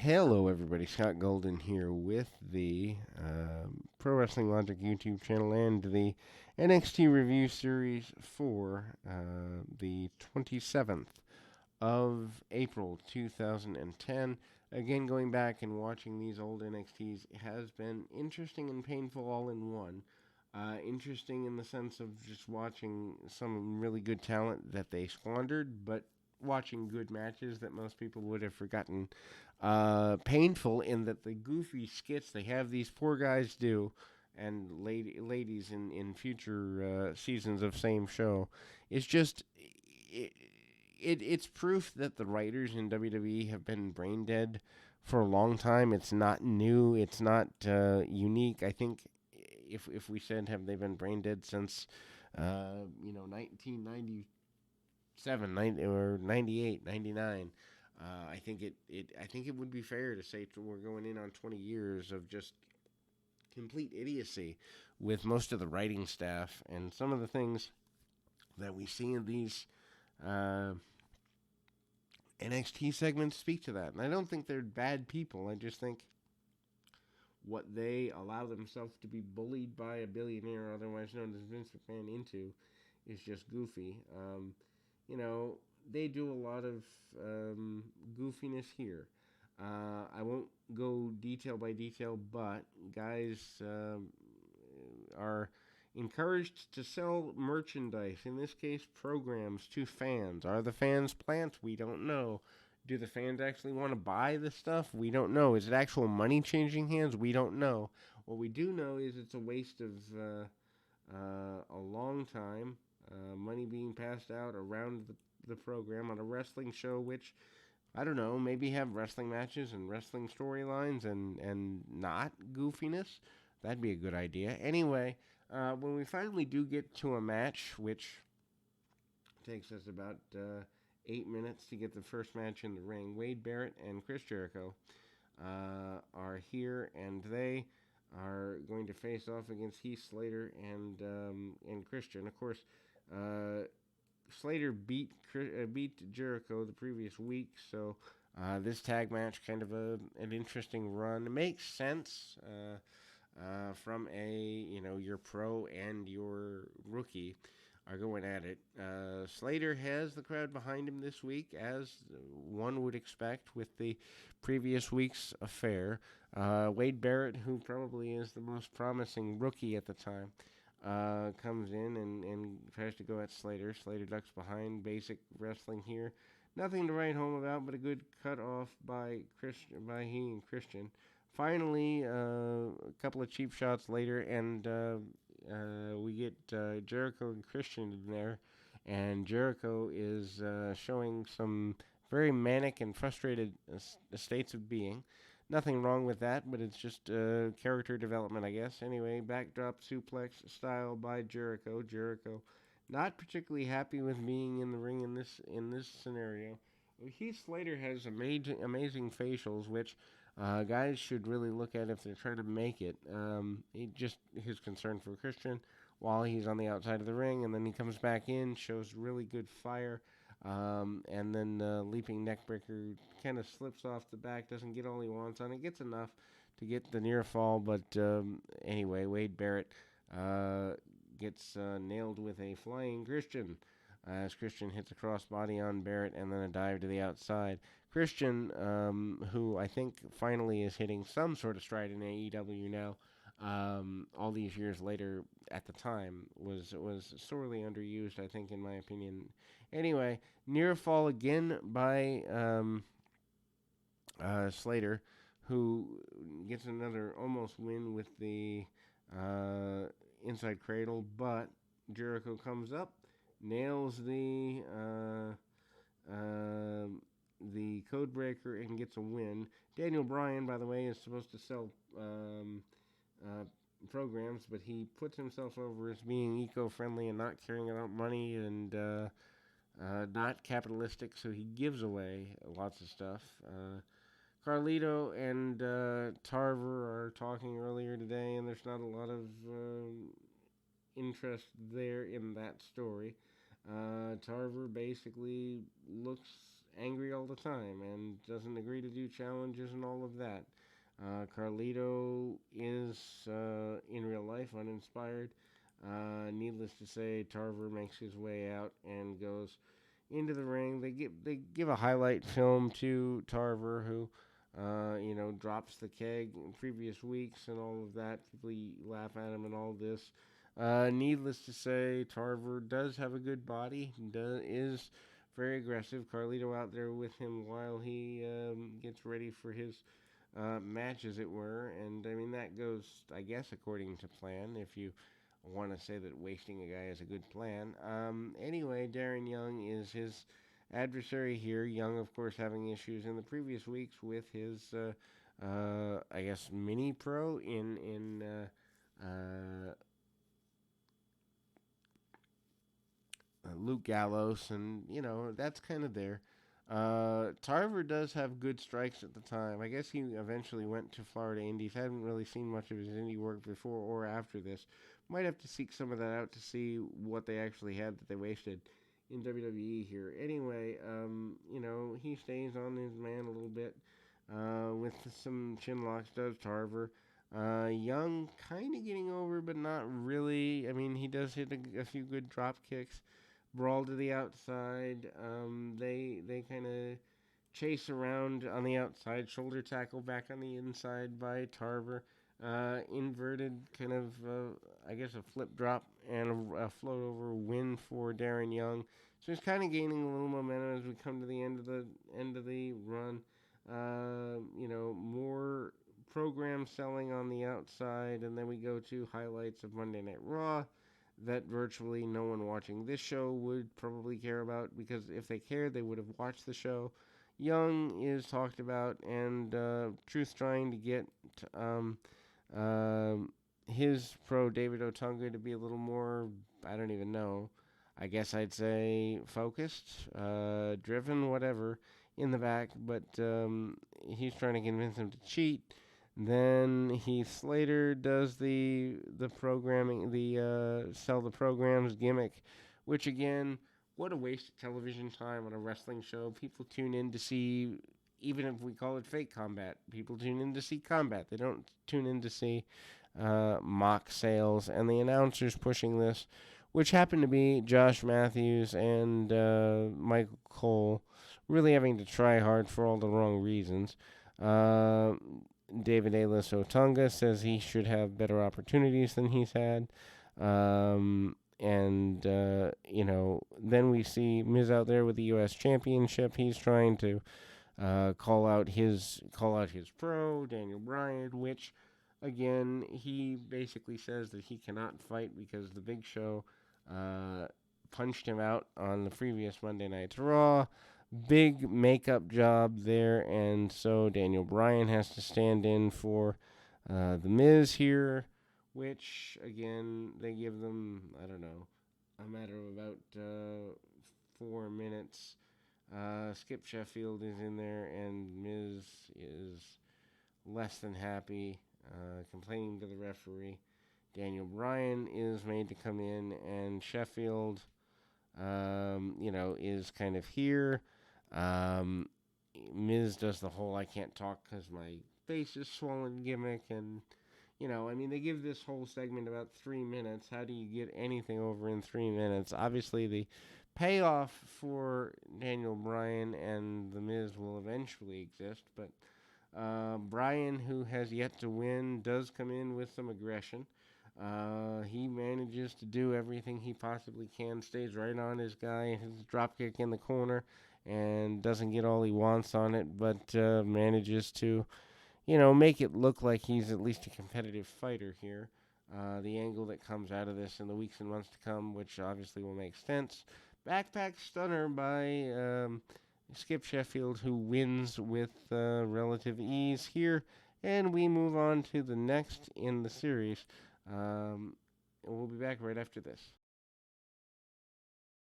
Hello, everybody. Scott Golden here with the Pro Wrestling Logic YouTube channel and the NXT review series for the 27th of April 2010. Again, going back and watching these old NXTs has been interesting and painful all in one. Interesting in the sense of just watching some really good talent that they squandered, but watching good matches that most people would have forgotten. Painful in that the goofy skits they have these poor guys do, and ladies in future seasons of same show, is just it's proof that the writers in WWE have been brain dead for a long time. It's not new. It's not unique. I think if we said have they been brain dead since 1997, 90, or 98, 99. I think it would be fair to say we're going in on 20 years of just complete idiocy with most of the writing staff and some of the things that we see in these uh, NXT segments speak to that. And I don't think they're bad people. I just think what they allow themselves to be bullied by a billionaire, otherwise known as Vince McMahon, into is just goofy. You know, they do a lot of goofiness here. I won't go detail by detail, but guys are encouraged to sell merchandise, in this case, programs, to fans. Are the fans plants? We don't know. Do the fans actually want to buy the stuff? We don't know. Is it actual money changing hands? We don't know. What we do know is it's a waste of a long time, money being passed out around the program on a wrestling show, which I don't know, maybe have wrestling matches and wrestling storylines and not goofiness. That'd be a good idea. Anyway, when we finally do get to a match, which takes us about 8 minutes to get the first match in the ring, Wade Barrett and Chris Jericho are here, and they are going to face off against Heath Slater and Christian. Of course, uh, Slater beat Jericho the previous week, so this tag match kind of an interesting run. It makes sense from a your pro and your rookie are going at it. Slater has the crowd behind him this week, as one would expect with the previous week's affair. Wade Barrett, who probably is the most promising rookie at the time, comes in and tries to go at Slater. Slater ducks behind. Basic wrestling here. Nothing to write home about, but a good cut off by he and Christian. Finally, a couple of cheap shots later, and we get Jericho and Christian in there, and Jericho is showing some very manic and frustrated states of being. Nothing wrong with that, but it's just character development, I guess. Anyway, backdrop suplex style by Jericho. Jericho, not particularly happy with being in the ring in this scenario. Heath Slater has amazing facials, which guys should really look at if they're trying to make it. Just his concern for Christian while he's on the outside of the ring, and then he comes back in, shows really good fire. And then leaping neckbreaker kind of slips off the back, doesn't get all he wants on it, gets enough to get the near fall, but anyway, Wade Barrett gets nailed with a flying Christian as Christian hits a crossbody on Barrett and then a dive to the outside. Christian, who I think finally is hitting some sort of stride in AEW now, all these years later, at the time was sorely underused, I think, in my opinion. Anyway, near fall again by Slater, who gets another almost win with the inside cradle, but Jericho comes up, nails the code breaker, and gets a win. Daniel Bryan, by the way, is supposed to sell uh, programs, but he puts himself over as being eco-friendly and not caring about money and not capitalistic, so he gives away lots of stuff. Carlito and Tarver are talking earlier today, and there's not a lot of interest there in that story. Tarver basically looks angry all the time and doesn't agree to do challenges and all of that. Carlito is in real life uninspired. Needless to say, Tarver makes his way out and goes into the ring. They give a highlight film to Tarver, who drops the keg in previous weeks and all of that. People laugh at him and all this. Needless to say, Tarver does have a good body. Is very aggressive. Carlito out there with him while he gets ready for his match, as it were. And I mean, that goes, I guess, according to plan, if you want to say that wasting a guy is a good plan. Anyway, Darren Young is his adversary here. Young, of course, having issues in the previous weeks with his, I guess, mini pro in Luke Gallows, and that's kind of there. Tarver does have good strikes at the time. I guess he eventually went to Florida Indies. Haven't really seen much of his indie work before or after this. Might have to seek some of that out to see what they actually had that they wasted in WWE here. Anyway, he stays on his man a little bit with some chin locks, does Tarver. Young kind of getting over, but not really. I mean, he does hit a few good drop kicks. Brawl to the outside. They kind of chase around on the outside. Shoulder tackle back on the inside by Tarver. Inverted kind of, I guess, a flip drop and a float over win for Darren Young. So he's kind of gaining a little momentum as we come to the end of the run. More program selling on the outside, and then we go to highlights of Monday Night Raw that virtually no one watching this show would probably care about, because if they cared, they would have watched the show. Young is talked about, and Truth's trying to get his pro David Otunga to be a little more, I don't even know, I guess I'd say focused, driven, whatever, in the back, but he's trying to convince him to cheat. Then Heath Slater does the programming, the sell the programs gimmick, which again, what a waste of television time on a wrestling show. People tune in to see, even if we call it fake combat, people tune in to see combat. They don't tune in to see mock sales. And the announcers pushing this, which happened to be Josh Matthews and Michael Cole, really having to try hard for all the wrong reasons. David Aylis Otunga says he should have better opportunities than he's had. Then we see Miz out there with the U.S. Championship. He's trying to call out his pro, Daniel Bryan, which, again, he basically says that he cannot fight because the Big Show punched him out on the previous Monday Night's Raw. Big makeup job there, and so Daniel Bryan has to stand in for The Miz here, which, again, they give them, I don't know, a matter of about 4 minutes. Skip Sheffield is in there, and Miz is less than happy, complaining to the referee. Daniel Bryan is made to come in, and Sheffield, is kind of here. Miz does the whole I can't talk because my face is swollen gimmick, and they give this whole segment about 3 minutes. How do you get anything over in 3 minutes? Obviously, the payoff for Daniel Bryan and The Miz will eventually exist, but Bryan, who has yet to win, does come in with some aggression. He manages to do everything he possibly can, stays right on his guy, his dropkick in the corner, and doesn't get all he wants on it, but manages to, make it look like he's at least a competitive fighter here. The angle that comes out of this in the weeks and months to come, which obviously will make sense. Backpack stunner by Skip Sheffield, who wins with relative ease here. And we move on to the next in the series. We'll be back right after this.